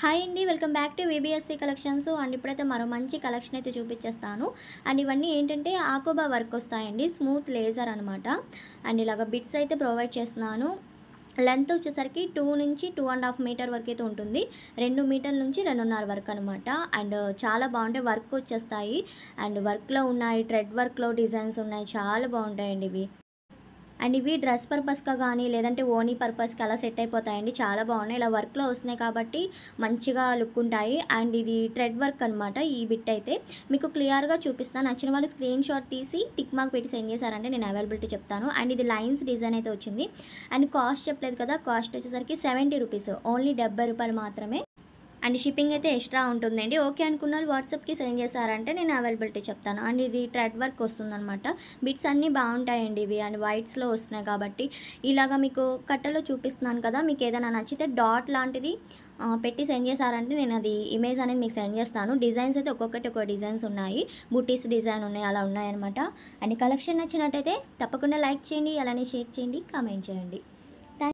Hi అండి. Welcome back to VBSC collections. And ఇప్పుడైతే మరో మంచి కలెక్షన్ అయితే చూపించేస్తాను. అండ్ ఇవన్నీ ఏంటంటే ఆకోబా వర్క్ వస్తాయండి. స్మూత్ లేజర్ అనమాట. అండ్ ఇలాగ బిట్స్ అయితే ప్రొవైడ్ చేస్తున్నాను. లెంత్ వచ్చేసరికి 2 నుంచి 2.5 మీటర్ వరకు అయితే ఉంటుంది. 2 మీటర్ల నుంచి 2.5 వరకు అనమాట. అండ్ చాలా బాగుంటాయి. వర్క్ వచ్చేస్తాయి. అండ్ వర్క్లో ఉన్నాయి, థ్రెడ్ వర్క్లో డిజైన్స్ ఉన్నాయి. చాలా బాగుంటాయండి ఇవి. అండ్ ఇవి డ్రెస్ పర్పస్‌గా గానీ, లేదంటే ఓనీ పర్పస్‌కి అలా సెట్ అయిపోతాయండి. చాలా బాగున్నాయి. ఇలా వర్క్‌లో వస్తున్నాయి కాబట్టి మంచిగా లుక్ ఉంటాయి. అండ్ ఇది థ్రెడ్ వర్క్ అనమాట. ఈ బిట్ అయితే మీకు క్లియర్‌గా చూపిస్తాను. నచ్చిన వాళ్ళు స్క్రీన్ షాట్ తీసి టిక్ మార్క్ పెట్టి సెండ్ చేశారంటే నేను అవైలబిలిటీ చెప్తాను. అండ్ ఇది లైన్స్ డిజైన్ అయితే వచ్చింది. అండ్ కాస్ట్ చెప్పలేదు కదా! కాస్ట్ వచ్చేసరికి రూ. 70. ఓన్లీ రూ. 70 మాత్రమే. అండ్ షిప్పింగ్ అయితే ఎక్స్ట్రా ఉంటుందండి. ఓకే అనుకున్నోళ్ళు వాట్సాప్‌కి సెండ్ చేశారంటే నేను అవైలబిలిటీ చెప్తాను. అండ్ ఇది థ్రెడ్ వర్క్ వస్తుందనమాట. బిట్స్ అన్నీ బాగుంటాయండి ఇవి. అండ్ వైట్స్‌లో వస్తున్నాయి కాబట్టి ఇలాగ మీకు కట్టలో చూపిస్తున్నాను కదా! మీకు ఏదైనా నచ్చితే డాట్ లాంటిది పెట్టి సెండ్ చేశారంటే నేను అది ఇమేజ్ అనేది మీకు సెండ్ చేస్తాను. డిజైన్స్ అయితే ఒక్కొక్కటి ఒక్కో డిజైన్స్ ఉన్నాయి. బూటీస్ డిజైన్ ఉన్నాయి. అలా ఉన్నాయన్నమాట. అండ్ కలెక్షన్ నచ్చినట్టయితే తప్పకుండా లైక్ చేయండి. అలానే షేర్ చేయండి. కామెంట్ చేయండి.